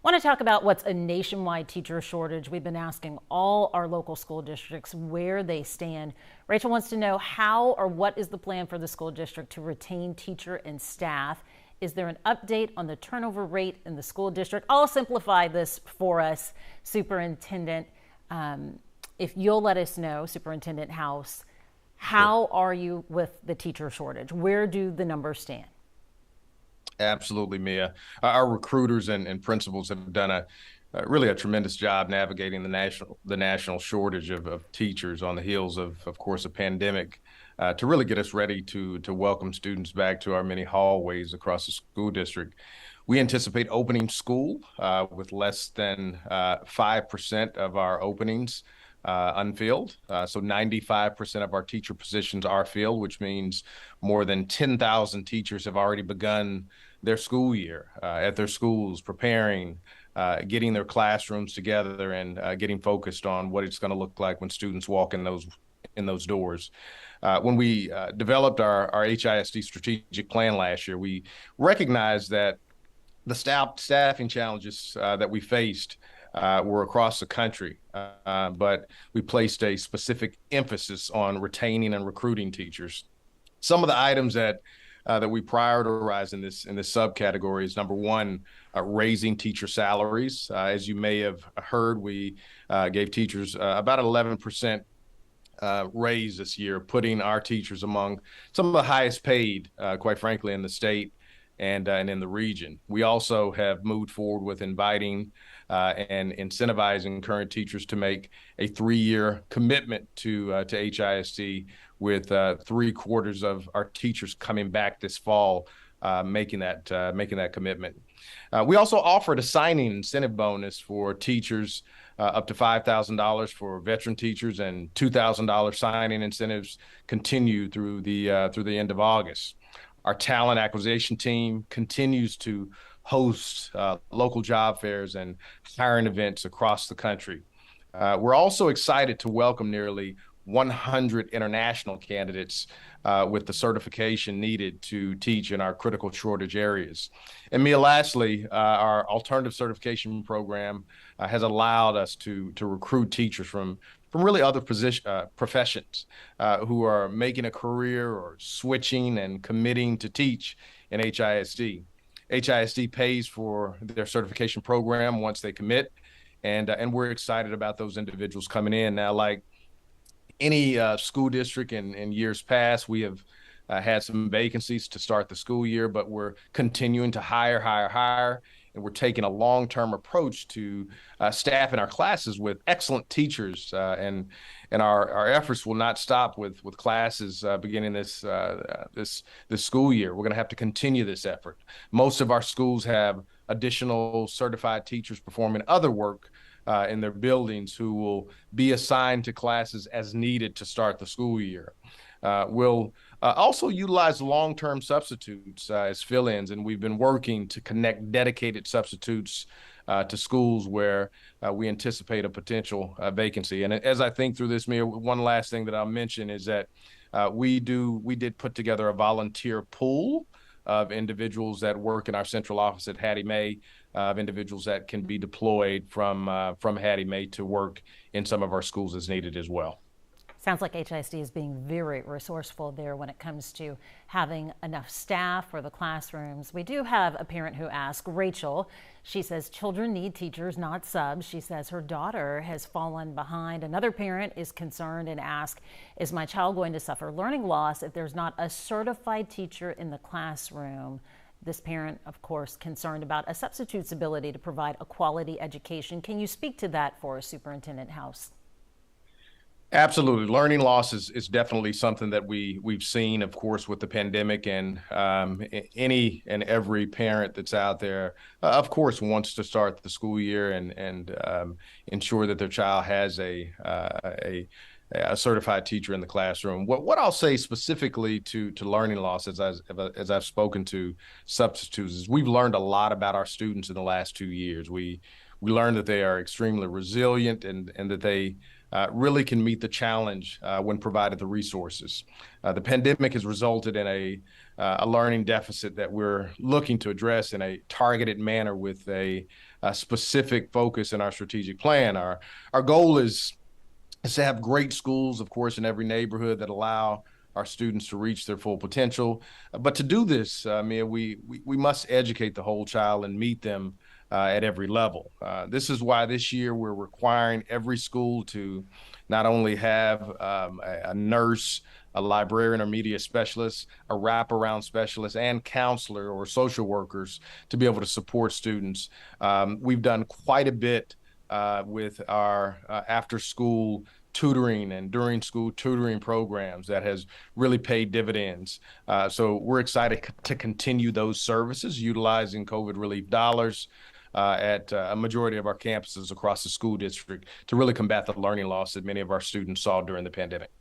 Want to talk about what's a nationwide teacher shortage. We've been asking all our local school districts where they stand. Rachel wants to know how or what is the plan for the school district to retain teacher and staff. Is there an update on the turnover rate in the school district? I'll simplify this for us, Superintendent. If you'll let us know, Superintendent House, how are you with the teacher shortage? Where do the numbers stand? Absolutely, Mia. Our recruiters and principals have done really a tremendous job navigating the national shortage of teachers on the heels of course, a pandemic to really get us ready to welcome students back to our many hallways across the school district. We anticipate opening school with less than 5% of our openings unfilled. So 95% of our teacher positions are filled, which means more than 10,000 teachers have already begun their school year at their schools, preparing, getting their classrooms together, and getting focused on what it's going to look like when students walk in those doors. When we developed our HISD strategic plan last year, we recognized that the staffing challenges that we faced were across the country, but we placed a specific emphasis on retaining and recruiting teachers. Some of the items that we prioritize in this subcategory is number one, raising teacher salaries. As you may have heard, we gave teachers about 11% raise this year, putting our teachers among some of the highest paid, quite frankly, in the state and in the region. We also have moved forward with inviting and incentivizing current teachers to make a 3-year commitment to HISD, with 3/4 of our teachers coming back this fall, making that commitment. We also offered a signing incentive bonus for teachers, up to $5,000 for veteran teachers, and $2,000 signing incentives continue through the end of August. Our talent acquisition team continues to host local job fairs and hiring events across the country. We're also excited to welcome nearly 100 international candidates with the certification needed to teach in our critical shortage areas. And Mia, lastly, our alternative certification program has allowed us to recruit teachers from really other professions who are making a career or switching and committing to teach in HISD. HISD pays for their certification program once they commit, and we're excited about those individuals coming in. Now, like any school district in years past, we have had some vacancies to start the school year, but we're continuing to hire, and we're taking a long-term approach to staffing our classes with excellent teachers, and our efforts will not stop with classes beginning this school year. We're going to have to continue this effort. Most of our schools have additional certified teachers performing other work in their buildings who will be assigned to classes as needed to start the school year. We'll also utilize long-term substitutes as fill-ins, and we've been working to connect dedicated substitutes to schools where we anticipate a potential vacancy. And as I think through this, Mia, one last thing that I'll mention is that we did put together a volunteer pool of individuals that work in our central office at Hattie May, of individuals that can be deployed from Hattie May to work in some of our schools as needed as well. Sounds like HISD is being very resourceful there when it comes to having enough staff for the classrooms. We do have a parent who asked, Rachel, she says children need teachers, not subs. She says her daughter has fallen behind. Another parent is concerned and asked, is my child going to suffer learning loss if there's not a certified teacher in the classroom? This parent, of course, concerned about a substitute's ability to provide a quality education. Can you speak to that for us, Superintendent House? Absolutely. Learning loss is definitely something that we've seen, of course, with the pandemic, and any and every parent that's out there, of course, wants to start the school year and ensure that their child has a certified teacher in the classroom. What I'll say specifically to learning loss, as I've spoken to substitutes, is we've learned a lot about our students in the last 2 years. We learned that they are extremely resilient and that they really can meet the challenge when provided the resources. The pandemic has resulted in a learning deficit that we're looking to address in a targeted manner with a specific focus in our strategic plan. Our goal is to have great schools, of course, in every neighborhood that allow our students to reach their full potential. But to do this, Mia, we must educate the whole child and meet them at every level. This is why this year we're requiring every school to not only have a nurse, a librarian or media specialist, a wraparound specialist, and counselor or social workers to be able to support students. We've done quite a bit with our after school tutoring and during school tutoring programs that has really paid dividends. So we're excited to continue those services utilizing COVID relief dollars at a majority of our campuses across the school district to really combat the learning loss that many of our students saw during the pandemic.